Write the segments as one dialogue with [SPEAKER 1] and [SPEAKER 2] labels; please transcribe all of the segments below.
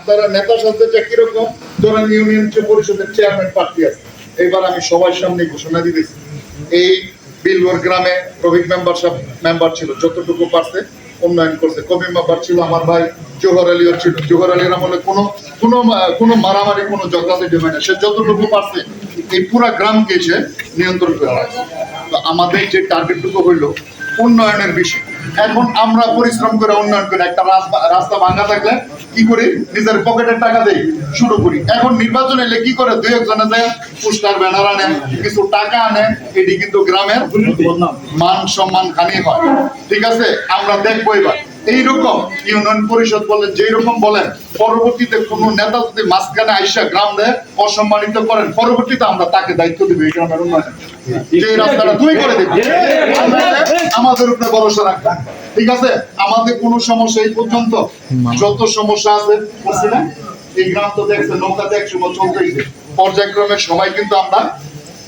[SPEAKER 1] আপনারা নেতা সাজতে কিরকম ধরেন ইউনিয়ন পরিষদের চেয়ারম্যান প্রার্থী আছে, এবার আমি সবার সামনে ঘোষণা দিতেছি এই বিলওয়ার গ্রামে রফিক মেম্বার ছিল, যতটুকু পারছে উন্নয়ন করছে। কবি মেম্বার ছিল আমার ভাই জোহর আলীও ছিল। জোহর আলীর আমলে কোনো মারামারি কোনো ঝগড়াঝাটি হয় না, সে যতটুকু পারছে এই পুরা গ্রামকে সে নিয়ন্ত্রণ করে রাখছে। তো আমাদের যে টার্গেটটুকু হইলো উন্নয়নের বিষয়, এখন আমরা পরিশ্রম করে উন্নয়ন করে একটা রাস্তা ভাঙা থাকলে কি করি, নিজের পকেটের টাকা দেই শুরু করি। এখন নির্বাচন এলে কি করে, দুই একজনে যায় পোস্টার ব্যানার আনে, কিছু টাকা আনে, এটি কিন্তু গ্রামের মান সম্মান হানি হয়। ঠিক আছে, আমরা দেখবো এবার এইরকম ইউনিয়ন পরিষদ বলেন, যেই রকম বলেন, পরবর্তীতে কোন নেতা যদি মাঝখানে আইসা গ্রাম দেয় অসম্মানিত করেন, পরবর্তীতে আমরা তাকে দায়িত্ব দিব এই গ্রামের উন্নয়নের, যে রাস্তাটা তুই করে দিবি, আমাদের উপরে ভরসা রাখবেন। ঠিক আছে, আমাদের কোনো সমস্যা এই পর্যন্ত যত সমস্যা আছে বুঝছি না, এই গ্রাম তো দেখছে নৌকাতে একসময় চলতেছে, পর্যায়ক্রমে সবাই কিন্তু আমরা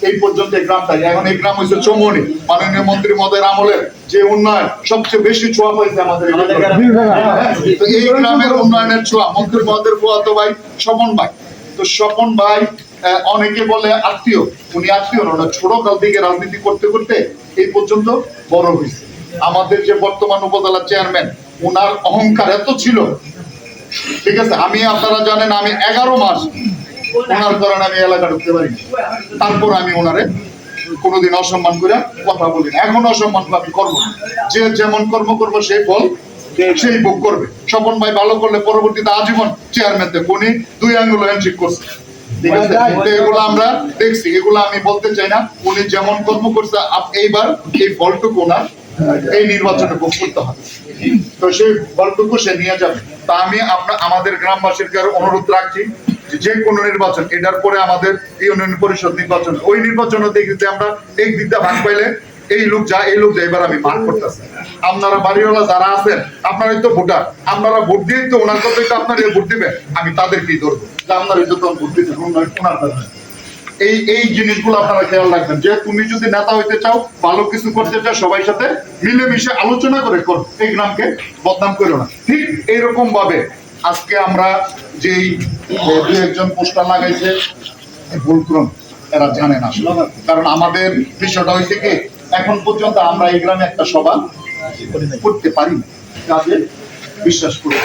[SPEAKER 1] এই পর্যন্ত এই গ্রামটাই, এখন এই গ্রাম হচ্ছে চৌমনি, মাননীয় মন্ত্রী মহোদয়ের আমলের যে উন্নয়ন সবচেয়ে বেশি ছোঁয়া পাইছে আমাদের এই গ্রামের উন্নয়নের ছোঁয়া মন্ত্রী মহোদয়ের ফুয়াতো ভাই স্বপন ভাই। তো স্বপন ভাই অনেকে বলে আত্মীয়, উনি আত্মীয় না, ছোট কাল থেকে রাজনীতি করতে করতে এই পর্যন্ত বড় হয়েছে। আমাদের যে বর্তমান উপজেলা চেয়ারম্যান, ওনার অহংকার এত ছিল, ঠিক আছে, আমি আপনারা জানেন আমি 11 মাস ওনার কারণে আমি এলাকা ঢুকতে পারি, তারপর আমি ওনারে কোনোদিন অসম্মান করে কথা বলি না, এখন অসম্মান আমি করবো না। যে যেমন কর্ম করবো সেই ফল সেই ভোগ করবে। স্বপন ভাই ভালো করলে পরবর্তীতে আজীবন চেয়ারম্যান দেবে, উনি 2 আঙ্গুল হ্যান্ডশেক করছে। ঠিক আছে, এগুলো আমরা দেখছি, এগুলো আমি বলতে চাই না, উনি যেমন কর্ম করছে এইবার এই ফলটুকু ওনার এই নির্বাচনে ভোগ করতে হবে, তো সেই ফলটুকু সে নিয়ে যাবে। তা আমি আমাদের গ্রামবাসীকে অনুরোধ রাখছি, যে কোনো নির্বাচন, এটার পরে আমাদের ইউনিয়ন পরিষদ নির্বাচন, ওই নির্বাচনে দেখি আমরা এক দিকটা ভাগ পাইলে এই লোক যা এই লোক যা, এবার আমি ভাগ করতেছি। আপনারা বাড়িওয়ালা যারা আছেন, আপনারাই তো ভোটার, আপনারা ভোট দিয়ে তো ওনার কথাই তো আপনারা ভোট দিবেন, আমি তাদেরকেই ধরবো যে আপনারা যত ভোট দিতে ওনার এই জিনিসগুলো আপনারা খেয়াল রাখবেন, যে তুমি যদি নেতা হইতে চাও, ভালো কিছু করতে চাও, সবাই সাথে মিলেমিশে আলোচনা করে করো, এই গ্রামকে বদনাম করো না। ঠিক এইরকম ভাবে আজকে আমরা যেই 2-1 পোস্টার লাগাইছে ভুলক্রম, এরা জানে না, কারণ আমাদের বিষয়টা হয়েছে কি, এখন পর্যন্ত আমরা এই গ্রামে একটা সভা করতে পারি না, কাজে বিশ্বাস করি।